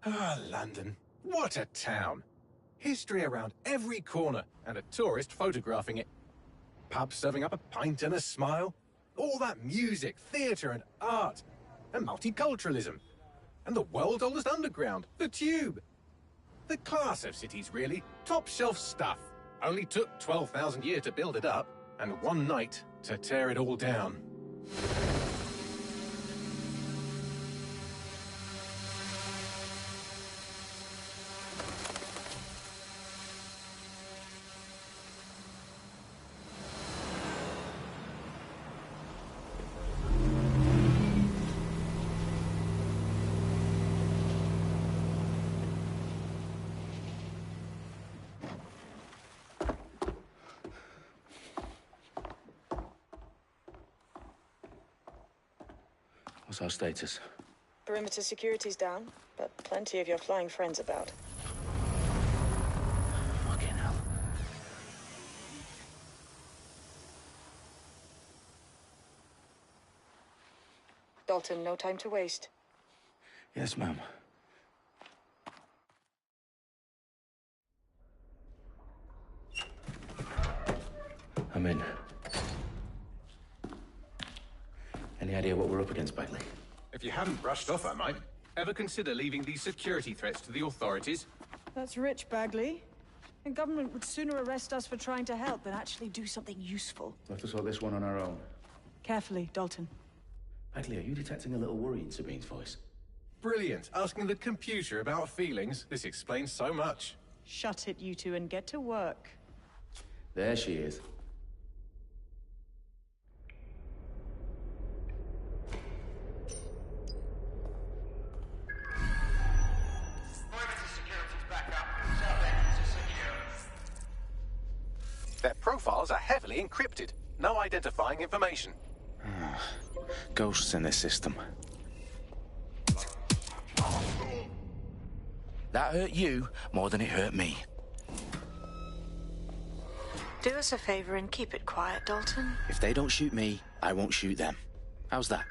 Ah, London. What a town. History around every corner, and a tourist photographing it. Pubs serving up a pint and a smile. All that music, theatre and art. And multiculturalism. And the world's oldest underground, the Tube. The class of cities, really. Top shelf stuff. Only took 12,000 years to build it up, and one night to tear it all down. What's our status? Perimeter security's down, but plenty of your flying friends about. Fucking hell. Dalton, no time to waste. Yes, ma'am. I'm in. Any idea what we're up against, Bagley? If you haven't brushed off, I might. Ever consider leaving these security threats to the authorities? That's rich, Bagley. The government would sooner arrest us for trying to help than actually do something useful. We'll have to sort this one on our own. Carefully, Dalton. Bagley, are you detecting a little worry in Sabine's voice? Brilliant. Asking the computer about feelings. This explains so much. Shut it, you two, and get to work. There she is. Their profiles are heavily encrypted. No identifying information. Ghosts in this system. That hurt you more than it hurt me. Do us a favor and keep it quiet, Dalton. If they don't shoot me, I won't shoot them. How's that?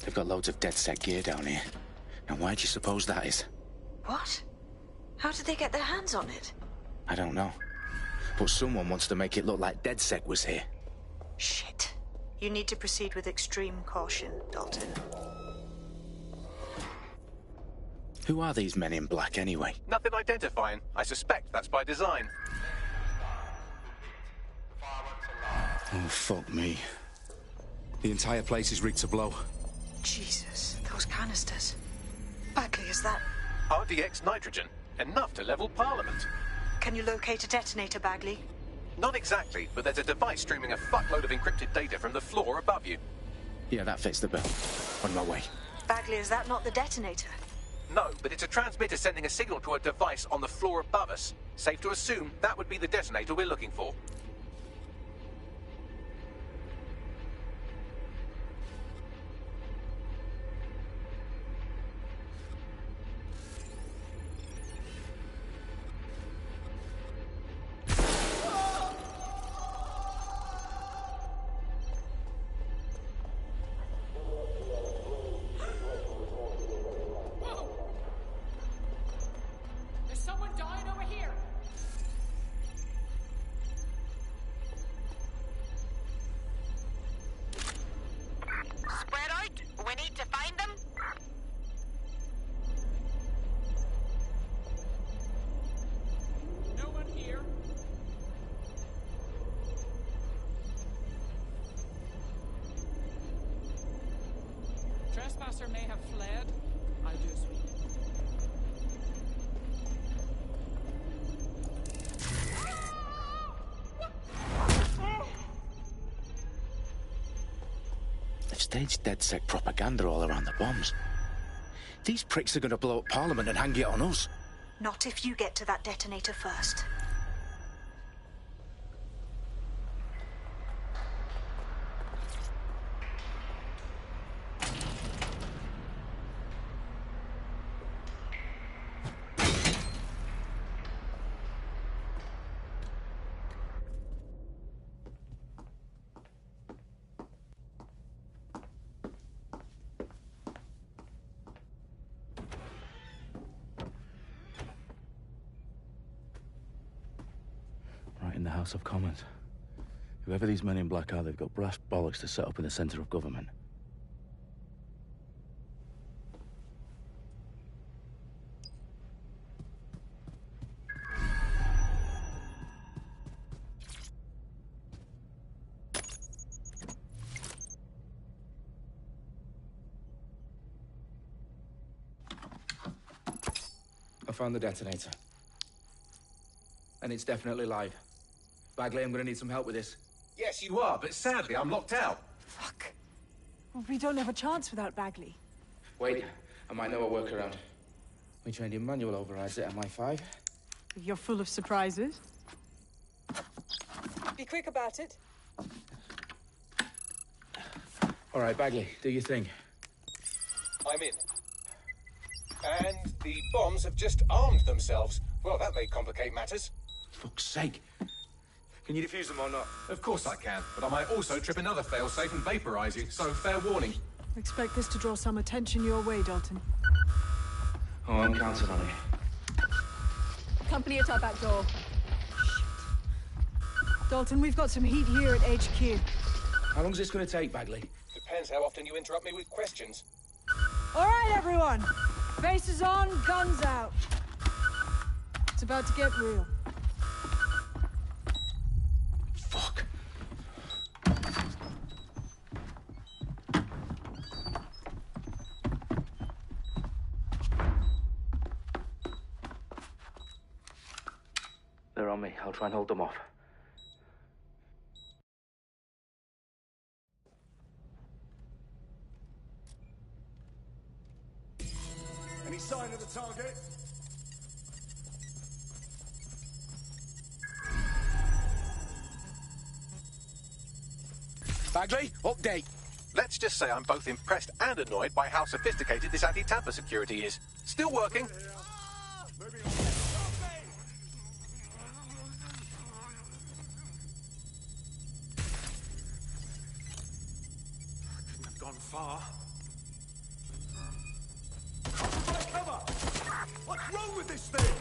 They've got loads of dead-set gear down here. Now, why do you suppose that is? What? How did they get their hands on it? I don't know. But someone wants to make it look like DedSec was here. Shit. You need to proceed with extreme caution, Dalton. Who are these men in black, anyway? Nothing identifying. I suspect that's by design. Oh, fuck me. The entire place is rigged to blow. Jesus, those canisters. Bagley, is that... RDX nitrogen. Enough to level Parliament. Can you locate a detonator, Bagley? Not exactly, but there's a device streaming a fuckload of encrypted data from the floor above you. Yeah, that fits the bill. On my way. Bagley, is that not the detonator? No, but it's a transmitter sending a signal to a device on the floor above us. Safe to assume that would be the detonator we're looking for. trespasser may have fled, I do sweep. They've staged DedSec propaganda all around the bombs. These pricks are going to blow up Parliament and hang it on us. Not if you get to that detonator first. Right in the House of Commons. Whoever these men in black are, they've got brass bollocks to set up in the centre of government. I found the detonator. And it's definitely live. Bagley, I'm gonna need some help with this. Yes, you are, but sadly, I'm locked out. Fuck. Well, we don't have a chance without Bagley. Wait, I might know a workaround. We trained in manual overrides at MI5. You're full of surprises. Be quick about it. All right, Bagley, do your thing. I'm in. And the bombs have just armed themselves. Well, that may complicate matters. Fuck's sake. Can you defuse them or not? Of course I can, but I might also trip another failsafe and vaporize you, so fair warning. Expect this to draw some attention your way, Dalton. Oh, I'm counting on it. Company at our back door. Shit. Dalton, we've got some heat here at HQ. How long's this gonna take, Bagley? Depends how often you interrupt me with questions. All right, everyone. Faces on, guns out. It's about to get real. Fuck. They're on me. I'll try and hold them off. Any sign of the target? Bagley, update. Let's just say I'm both impressed and annoyed by how sophisticated this anti-tamper security is. Still working. Couldn't have gone far. Cover! What's wrong with this thing?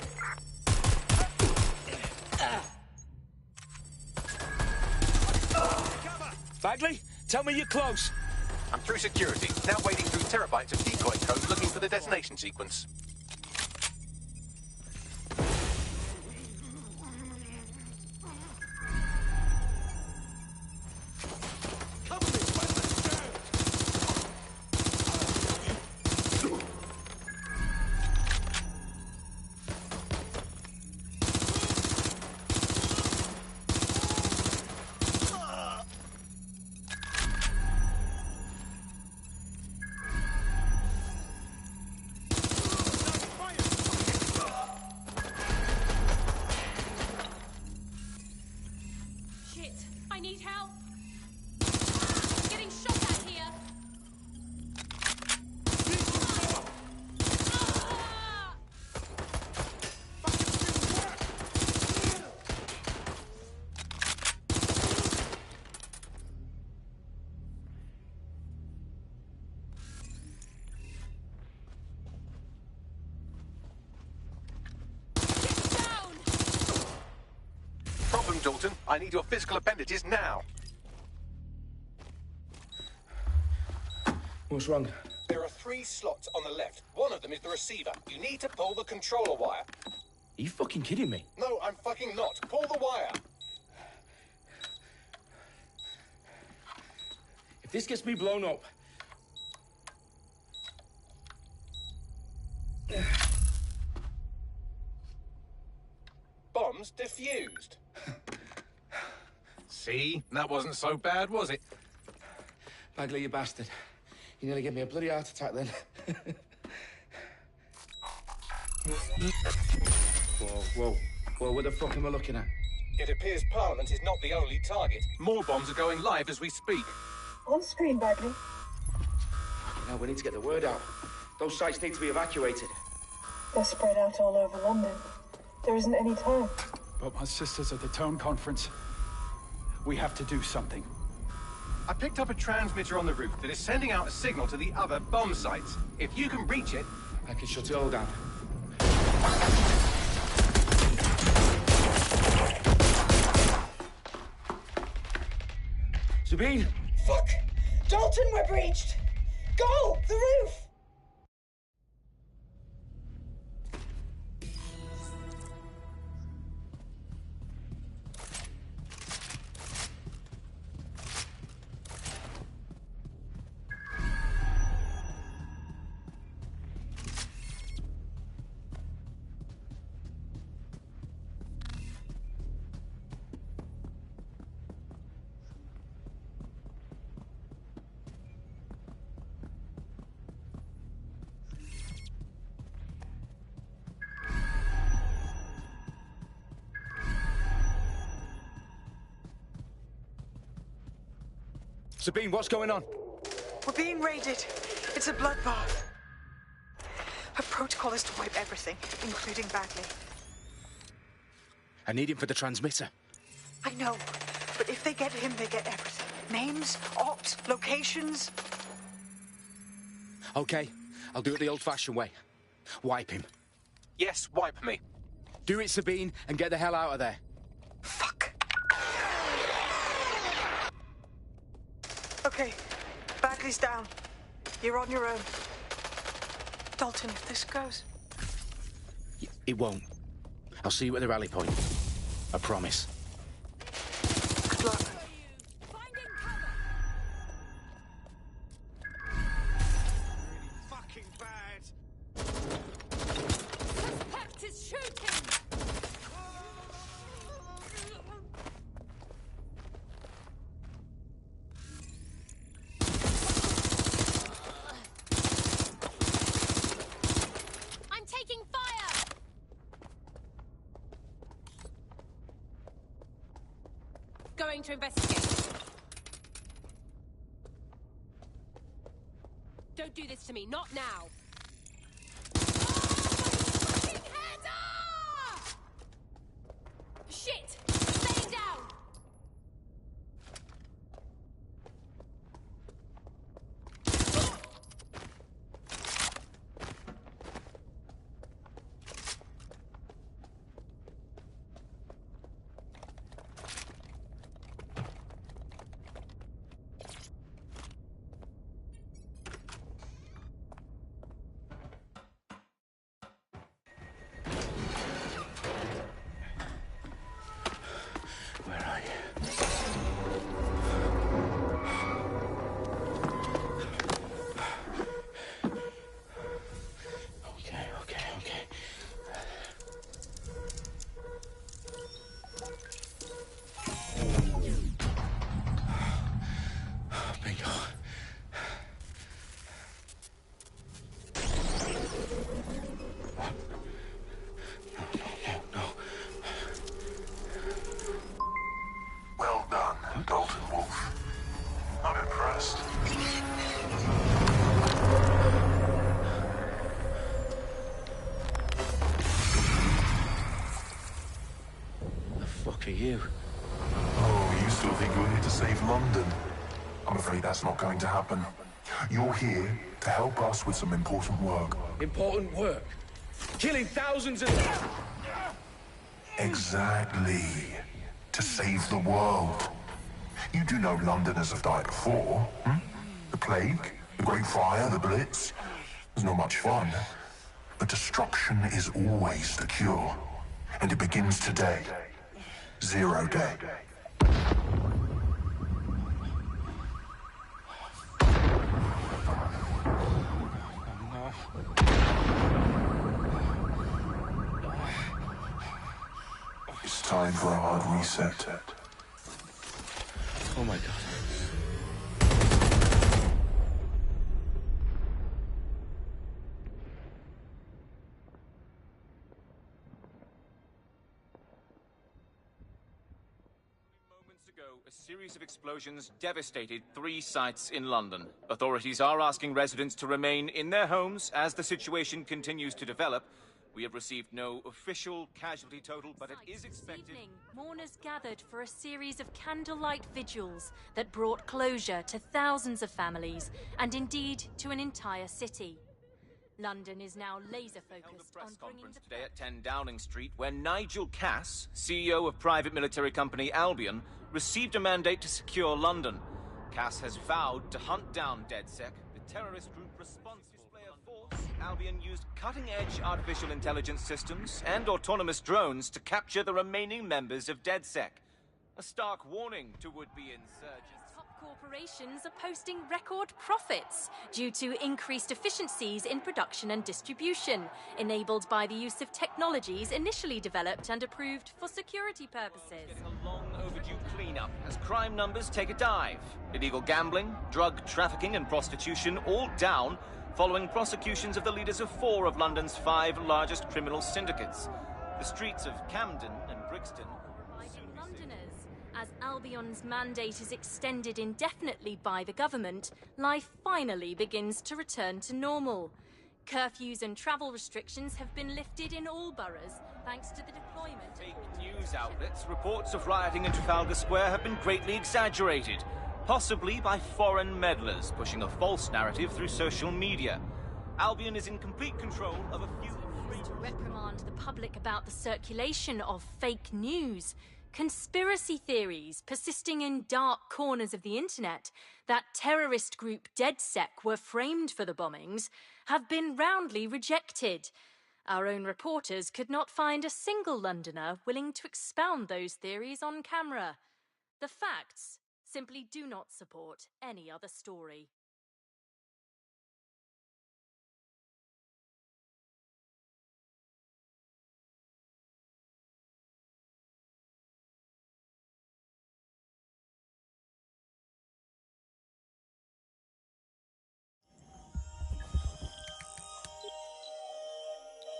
Bagley, tell me you're close. I'm through security, now wading through terabytes of decoy code looking for the detonation sequence. I need help. Getting shot at here. Problem, Dalton. I need your physical appendages now. What's wrong? There are 3 slots on the left. One of them is the receiver. You need to pull the controller wire. Are you fucking kidding me? No, I'm fucking not. Pull the wire. If this gets me blown up... See? That wasn't so bad, was it? Bagley, you bastard. You nearly gave me a bloody heart attack then. Whoa, what the fuck am I looking at? It appears Parliament is not the only target. More bombs are going live as we speak. On screen, Bagley. Now we need to get the word out. Those sites need to be evacuated. They're spread out all over London. There isn't any time. But my sister's at the town conference. We have to do something. I picked up a transmitter on the roof that is sending out a signal to the other bomb sites. If you can reach it... I can shut it all down. Sabine! Fuck! Dalton, we're breached! Go! The roof! Sabine, what's going on? We're being raided. It's a bloodbath. Her protocol is to wipe everything, including Bagley. I need him for the transmitter. I know, but if they get him, they get everything. Names, ops, locations. Okay, I'll do it the old-fashioned way. Wipe him. Yes, wipe me. Do it, Sabine, and get the hell out of there. Fuck. Okay, Bagley's down. You're on your own. Dalton, if this goes... It won't. I'll see you at the rally point. I promise. Good luck. Finding cover. Fucking bad. Suspect is shooting. I'm taking fire. Going to investigate. Don't do this to me, not now. Fucking header! Shit! Staying down! Where are you? Okay. Bingo. No. Well done, Dalton Wolf. I'm impressed. The fuck are you? Oh, you still think you're here to save London? I'm afraid that's not going to happen. You're here to help us with some important work. Important work. Killing thousands of... Exactly. To save the world. You do know Londoners have died before, hmm? The plague, the Great Fire, the Blitz. It's not much fun. But destruction is always the cure. And it begins today. 0 day. It's time for a hard reset. Oh my god. Moments ago, a series of explosions devastated 3 sites in London. Authorities are asking residents to remain in their homes as the situation continues to develop. We have received no official casualty total, but it is expected... This evening, mourners gathered for a series of candlelight vigils that brought closure to thousands of families, and indeed to an entire city. London is now laser-focused on bringing conference today at 10 Downing Street, where Nigel Cass, CEO of private military company Albion, received a mandate to secure London. Cass has vowed to hunt down DedSec, the terrorist group responsible for display of force. Albion used cutting-edge artificial intelligence systems and autonomous drones to capture the remaining members of DedSec. A stark warning to would-be insurgents. top corporations are posting record profits due to increased efficiencies in production and distribution, enabled by the use of technologies initially developed and approved for security purposes. Getting a long overdue cleanup as crime numbers take a dive. Illegal gambling, drug trafficking and prostitution all down following prosecutions of the leaders of 4 of London's 5 largest criminal syndicates. The streets of Camden and Brixton Londoners. As Albion's mandate is extended indefinitely by the government, life finally begins to return to normal. Curfews and travel restrictions have been lifted in all boroughs, thanks to the deployment of fake news outlets. Reports of rioting in Trafalgar Square have been greatly exaggerated, possibly by foreign meddlers pushing a false narrative through social media. Albion is in complete control of a few... to reprimand the public about the circulation of fake news. Conspiracy theories persisting in dark corners of the internet that terrorist group DedSec were framed for the bombings have been roundly rejected. Our own reporters could not find a single Londoner willing to expound those theories on camera. The facts simply do not support any other story.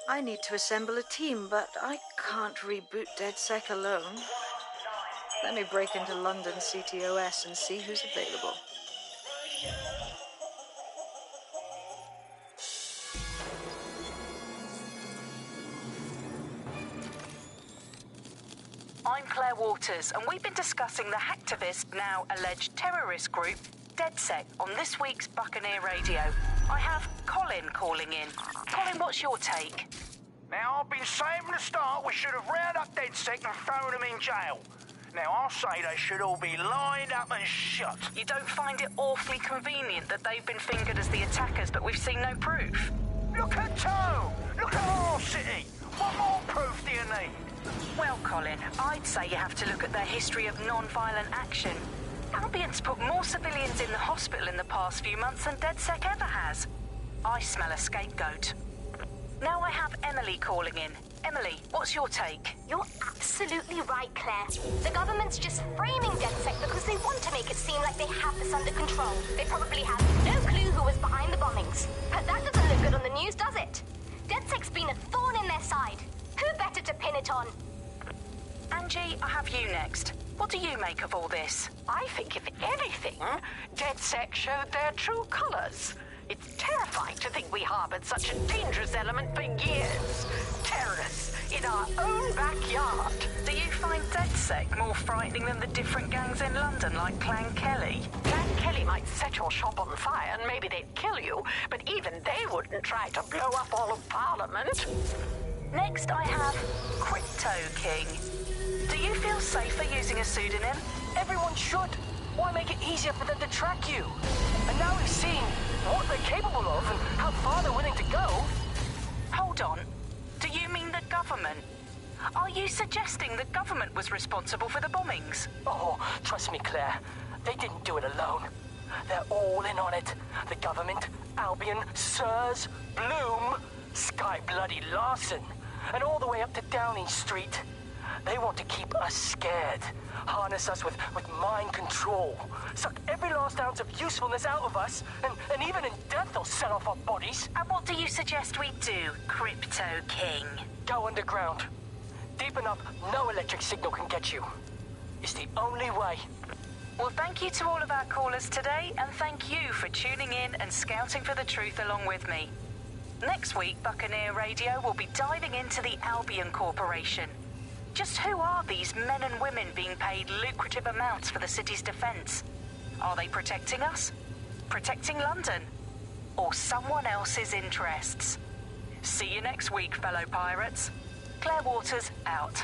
I need to assemble a team, but I can't reboot DedSec alone. Let me break into London CTOS and see who's available. I'm Claire Waters, and we've been discussing the hacktivist, now alleged terrorist group, DedSec, on this week's Buccaneer Radio. I have Colin calling in. Colin, what's your take? Now, I've been saying from the start we should have rounded up DedSec and thrown them in jail. Now, I'll say they should all be lined up and shot. You don't find it awfully convenient that they've been fingered as the attackers, but we've seen no proof? Look at Toe! Look at our city! What more proof do you need? Well, Colin, I'd say you have to look at their history of non-violent action. Albion's put more civilians in the hospital in the past few months than DedSec ever has. I smell a scapegoat. Now I have Emily calling in. Emily, what's your take? You're absolutely right, Claire. The government's just framing DedSec because they want to make it seem like they have this under control. They probably have no clue who was behind the bombings. But that doesn't look good on the news, does it? DedSec's been a thorn in their side. Who better to pin it on? Angie, I have you next. What do you make of all this? I think, if anything, DedSec showed their true colors. It's terrifying to think we harbored such a dangerous element for years. Terrorists in our own backyard. Do you find DedSec more frightening than the different gangs in London, like Clan Kelly? Clan Kelly might set your shop on fire and maybe they'd kill you, but even they wouldn't try to blow up all of Parliament. Next, I have Crypto King. Do you feel safer using a pseudonym? Everyone should. Why make it easier for them to track you? And now we've seen what they're capable of and how far they're willing to go. Hold on. Do you mean the government? Are you suggesting the government was responsible for the bombings? Oh, trust me, Claire. They didn't do it alone. They're all in on it. The government, Albion, Sirs, Bloom, Sky Bloody Larson, and all the way up to Downing Street. They want to keep us scared, harness us with mind control, suck every last ounce of usefulness out of us, and even in death they'll sell off our bodies. And what do you suggest we do, Crypto King? Go underground. Deep enough, no electric signal can get you. It's the only way. Well, thank you to all of our callers today, and thank you for tuning in and scouting for the truth along with me. Next week, Buccaneer Radio will be diving into the Albion Corporation. Just who are these men and women being paid lucrative amounts for the city's defense? Are they protecting us? Protecting London? Or someone else's interests? See you next week, fellow pirates. Claire Waters out.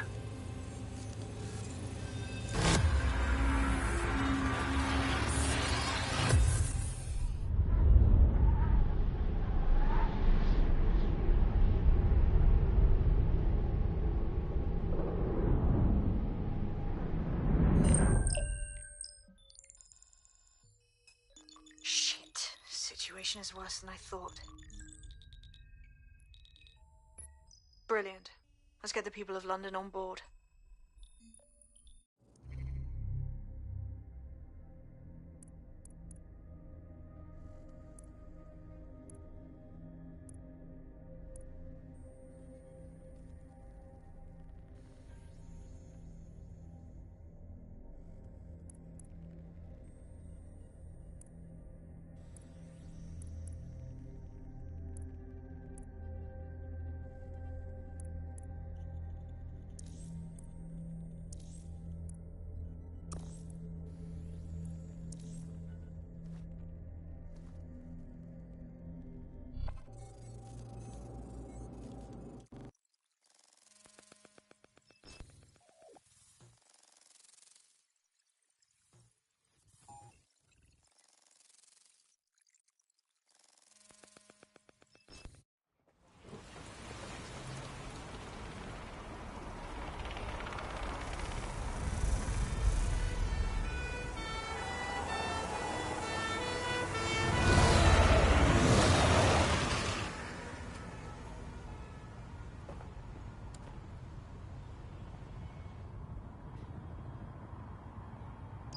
Situation is worse than I thought. Brilliant. Let's get the people of London on board.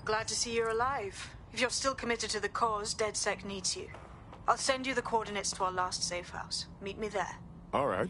Glad to see you're alive. If you're still committed to the cause, DedSec needs you. I'll send you the coordinates to our last safe house. Meet me there. All right.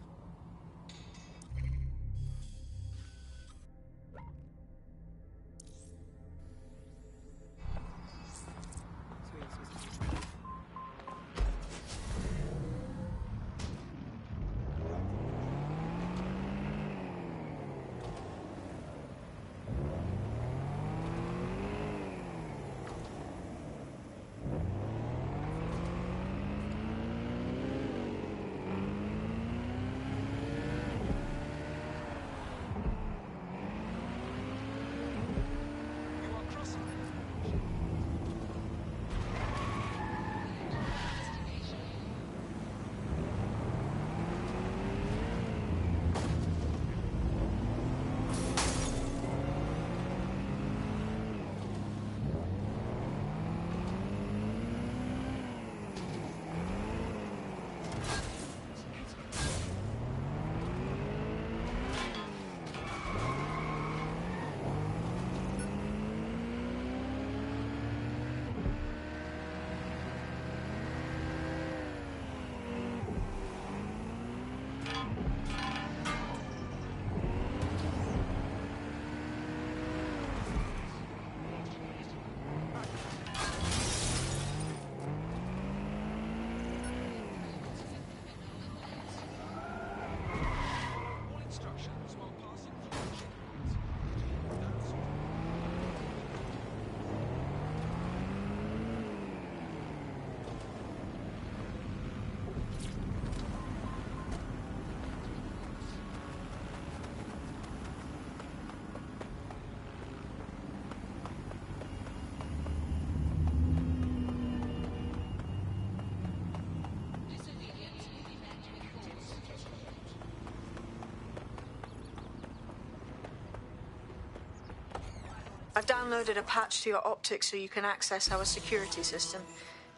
I've downloaded a patch to your optics so you can access our security system.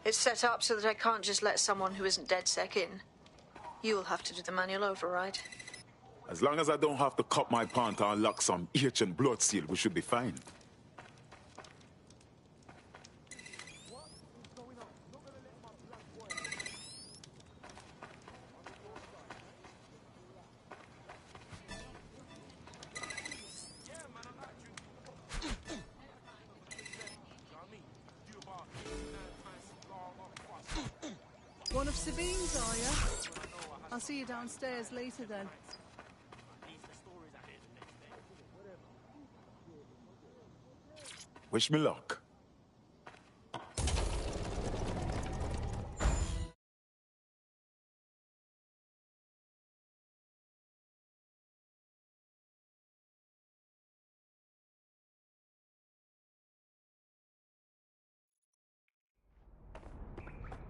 It's set up so that I can't just let someone who isn't DedSec in. You'll have to do the manual override. As long as I don't have to cut my pant to unlock some ancient blood seal, we should be fine. One of Sabine's, are you? I'll see you downstairs later then. Wish me luck.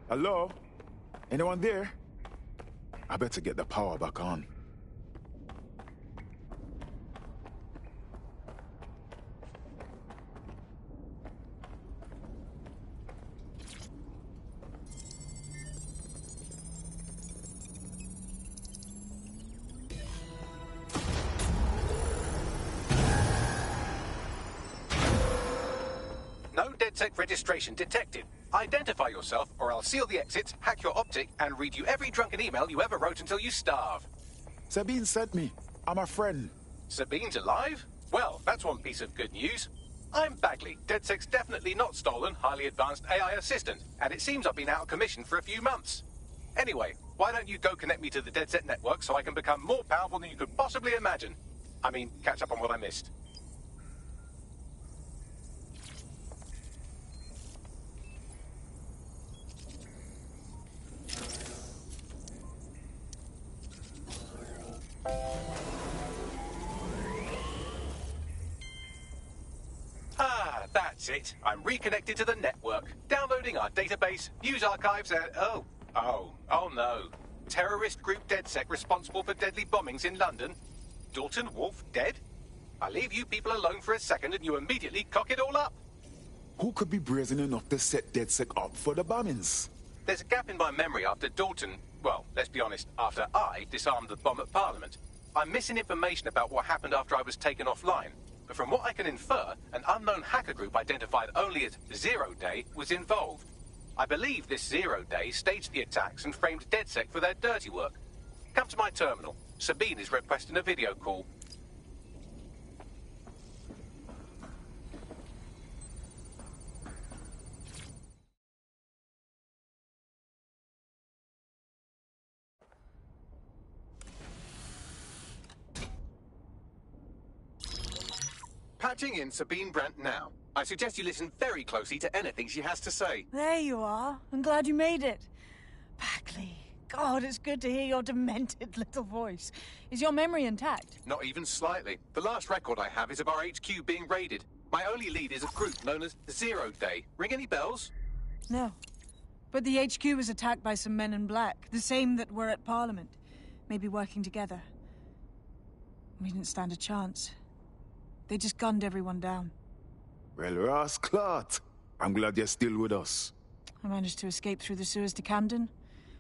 Hello? Anyone there? I better get the power back on. No DedSec registration detected. Identify yourself, or I'll seal the exits, hack your optic, and read you every drunken email you ever wrote until you starve. Sabine sent me. I'm a friend. Sabine's alive? Well, that's one piece of good news. I'm Bagley, DedSec's definitely not stolen, highly advanced AI assistant, and it seems I've been out of commission for a few months. Anyway, why don't you go connect me to the DedSec network so I can become more powerful than you could possibly imagine? I mean, catch up on what I missed. Ah, that's it. I'm reconnected to the network, downloading our database, news archives, and oh no. Terrorist group DedSec responsible for deadly bombings in London. Dalton Wolf dead? I leave you people alone for a second and you immediately cock it all up. Who could be brazen enough to set DedSec up for the bombings? There's a gap in my memory after Dalton, well, let's be honest, after I disarmed the bomb at Parliament. I'm missing information about what happened after I was taken offline. But from what I can infer, an unknown hacker group identified only as Zero Day was involved. I believe this Zero Day staged the attacks and framed DedSec for their dirty work. Come to my terminal. Sabine is requesting a video call. Patching in Sabine Brandt now. I suggest you listen very closely to anything she has to say. There you are. I'm glad you made it. Bagley. God, it's good to hear your demented little voice. Is your memory intact? Not even slightly. The last record I have is of our HQ being raided. My only lead is a group known as Zero Day. Ring any bells? No. But the HQ was attacked by some men in black, the same that were at Parliament. Maybe working together. We didn't stand a chance. They just gunned everyone down. Well, Ross Clark, I'm glad you're still with us. I managed to escape through the sewers to Camden.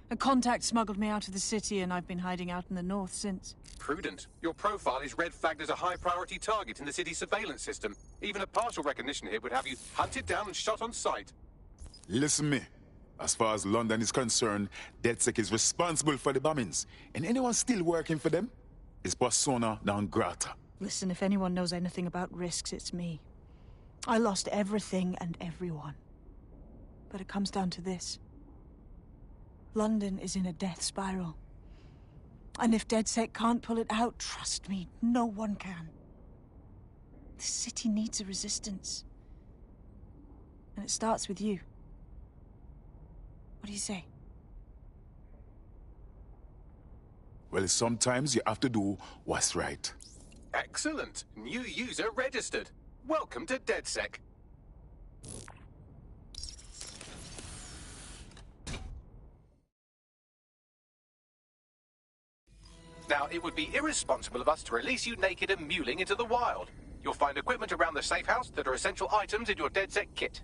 A contact smuggled me out of the city, and I've been hiding out in the north since. Prudent. Your profile is red flagged as a high-priority target in the city's surveillance system. Even a partial recognition here would have you hunted down and shot on sight. Listen me. As far as London is concerned, DedSec is responsible for the bombings. And anyone still working for them is persona non grata. Listen, if anyone knows anything about risks, it's me. I lost everything and everyone. But it comes down to this. London is in a death spiral. And if DedSec can't pull it out, trust me, no one can. The city needs a resistance. And it starts with you. What do you say? Well, sometimes you have to do what's right. Excellent. New user registered. Welcome to DedSec. Now, it would be irresponsible of us to release you naked and mewling into the wild. You'll find equipment around the safe house that are essential items in your DedSec kit.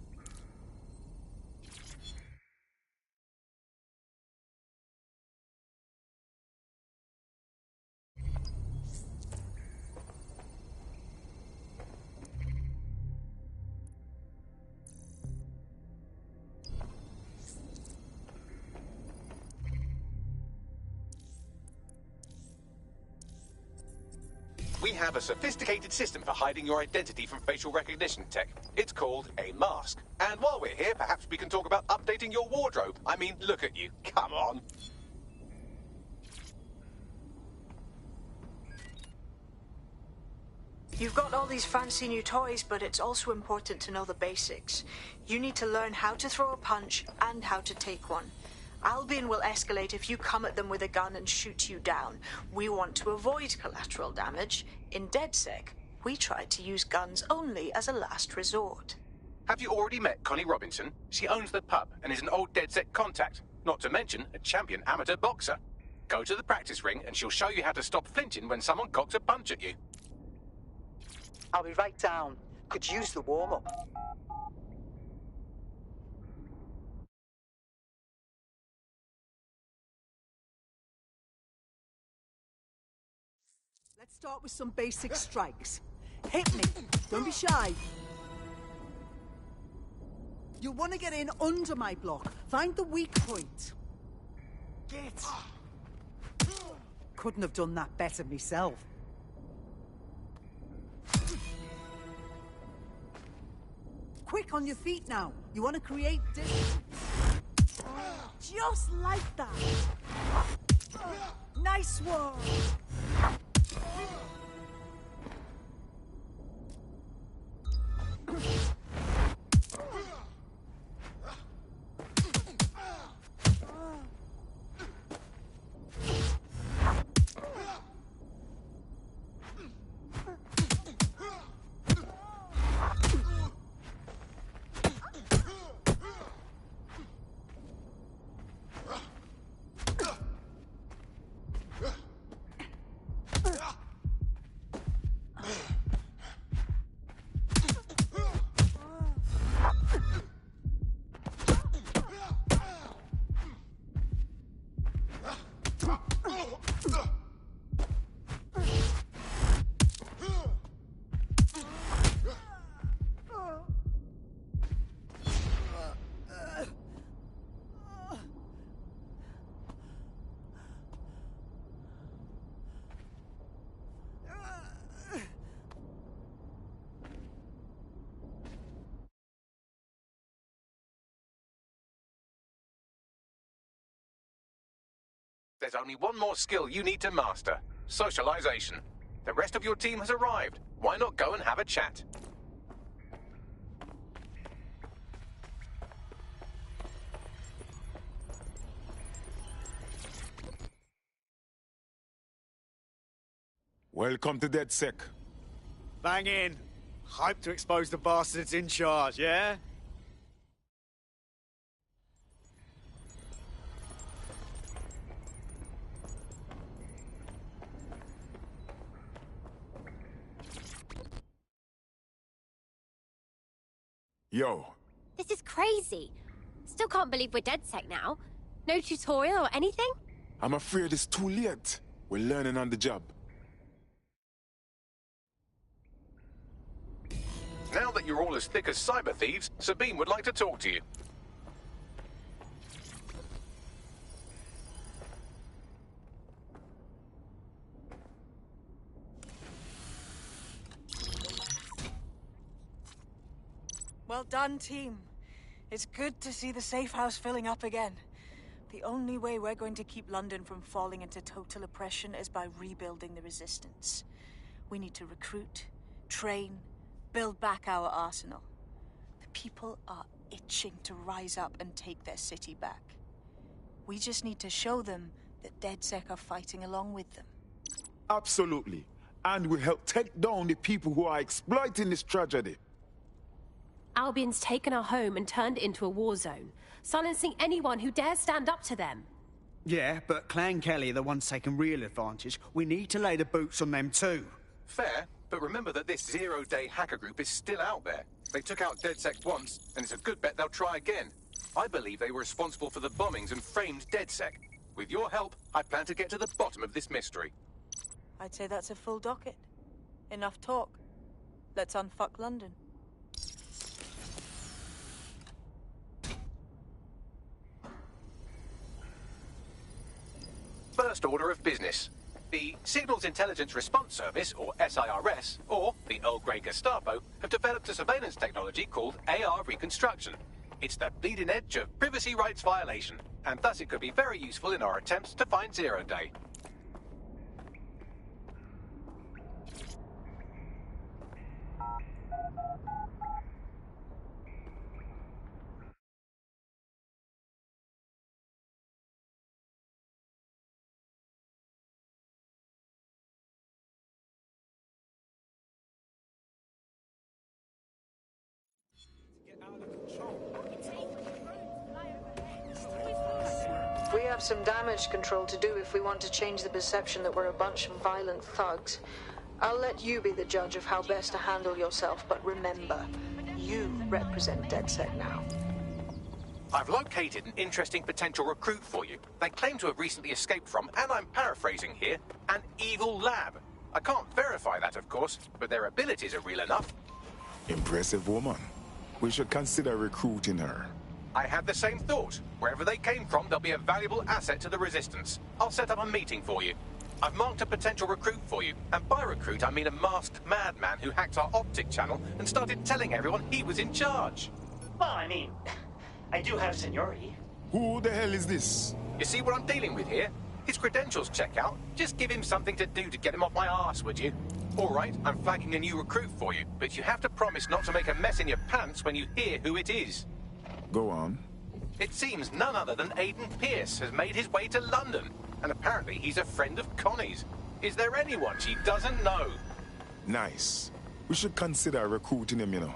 We have a sophisticated system for hiding your identity from facial recognition tech. It's called a mask. And while we're here, perhaps we can talk about updating your wardrobe. I mean, look at you. Come on. You've got all these fancy new toys, but it's also important to know the basics. You need to learn how to throw a punch and how to take one. Albion will escalate if you come at them with a gun and shoot you down. We want to avoid collateral damage. In DedSec, we try to use guns only as a last resort. Have you already met Connie Robinson? She owns the pub and is an old DedSec contact, not to mention a champion amateur boxer. Go to the practice ring and she'll show you how to stop flinching when someone cocks a punch at you. I'll be right down. Could use the warm-up. Let's start with some basic strikes. Hit me. Don't be shy. You'll want to get in under my block. Find the weak point. Get. Couldn't have done that better myself. Quick on your feet now. You want to create distance. Just like that. Nice one. There's only one more skill you need to master. Socialization. The rest of your team has arrived. Why not go and have a chat? Welcome to DedSec. Bang in. Hype to expose the bastards in charge, yeah? Yo. This is crazy. Still can't believe we're DedSec now. No tutorial or anything? I'm afraid it's too late. We're learning on the job. Now that you're all as thick as cyber thieves, Sabine would like to talk to you. Well done, team. It's good to see the safe house filling up again. The only way we're going to keep London from falling into total oppression is by rebuilding the resistance. We need to recruit, train, build back our arsenal. The people are itching to rise up and take their city back. We just need to show them that DedSec are fighting along with them. Absolutely. And we'll help take down the people who are exploiting this tragedy. Albion's taken our home and turned it into a war zone, silencing anyone who dares stand up to them. Yeah, but Clan Kelly are the ones taking real advantage. We need to lay the boots on them too. Fair, but remember that this zero-day hacker group is still out there. They took out DedSec once, and it's a good bet they'll try again. I believe they were responsible for the bombings and framed DedSec. With your help, I plan to get to the bottom of this mystery. I'd say that's a full docket. Enough talk. Let's unfuck London. First order of business. the Signals Intelligence Response Service, or SIRS, or the Earl Grey Gestapo, have developed a surveillance technology called AR reconstruction. It's the bleeding edge of privacy rights violation, and thus it could be very useful in our attempts to find Zero Day. We have some damage control to do if we want to change the perception that we're a bunch of violent thugs. I'll let you be the judge of how best to handle yourself, but remember, you represent DedSec now. I've located an interesting potential recruit for you. They claim to have recently escaped from, and I'm paraphrasing here, an evil lab. I can't verify that, of course, but their abilities are real enough. Impressive woman. We should consider recruiting her. I had the same thought. Wherever they came from, they'll be a valuable asset to the Resistance. I'll set up a meeting for you. I've marked a potential recruit for you, and by recruit I mean a masked madman who hacked our optic channel and started telling everyone he was in charge. Well, I mean, I do have seniority. Who the hell is this? You see what I'm dealing with here? His credentials check out. Just give him something to do to get him off my arse, would you? All right, I'm flagging a new recruit for you, but you have to promise not to make a mess in your pants when you hear who it is. Go on. It seems none other than Aidan Pierce has made his way to London, and apparently he's a friend of Connie's. Is there anyone she doesn't know? Nice. We should consider recruiting him, you know.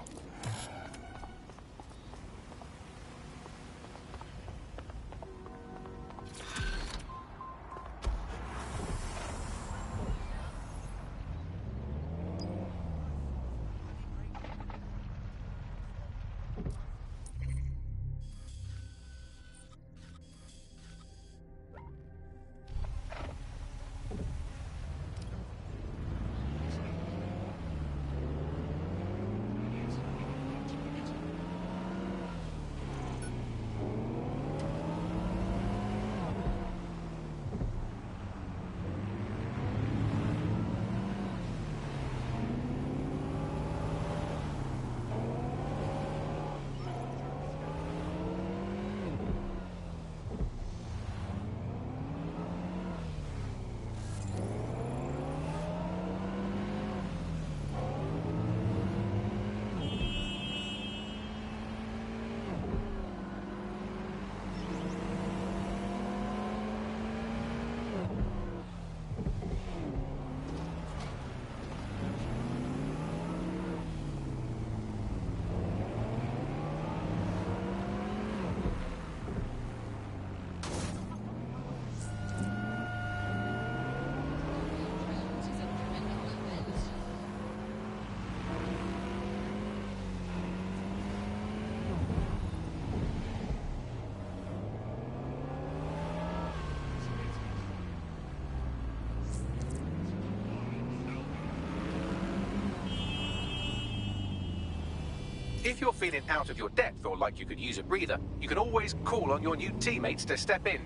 If you're feeling out of your depth or like you could use a breather, you can always call on your new teammates to step in.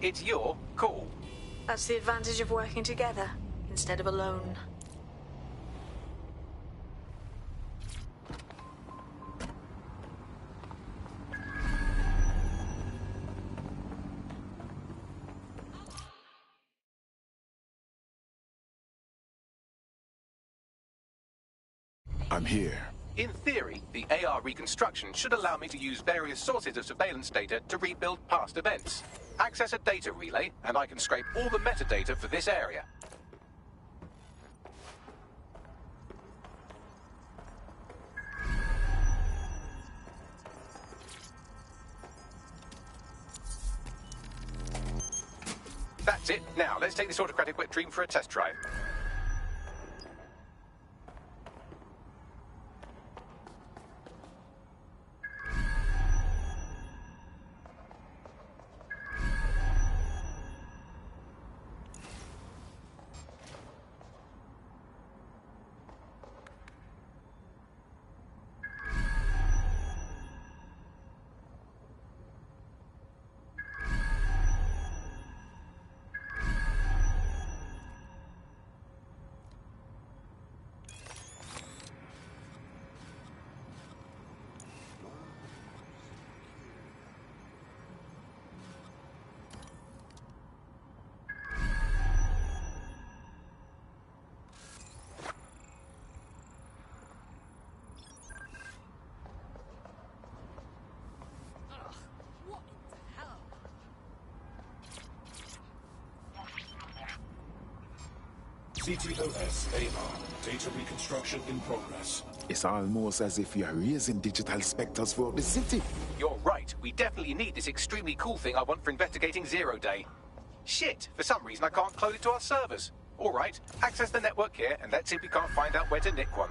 It's your call. That's the advantage of working together, instead of alone. I'm here. In theory, the AR reconstruction should allow me to use various sources of surveillance data to rebuild past events. Access a data relay, and I can scrape all the metadata for this area. That's it. Now, let's take this autocratic wet dream for a test drive. CTOS-AR. Data reconstruction in progress. It's almost as if you're raising digital specters for the city. You're right. We definitely need this extremely cool thing I want for investigating Zero Day. Shit, for some reason I can't clone it to our servers. All right, access the network here and let's see if we can't find out where to nick one.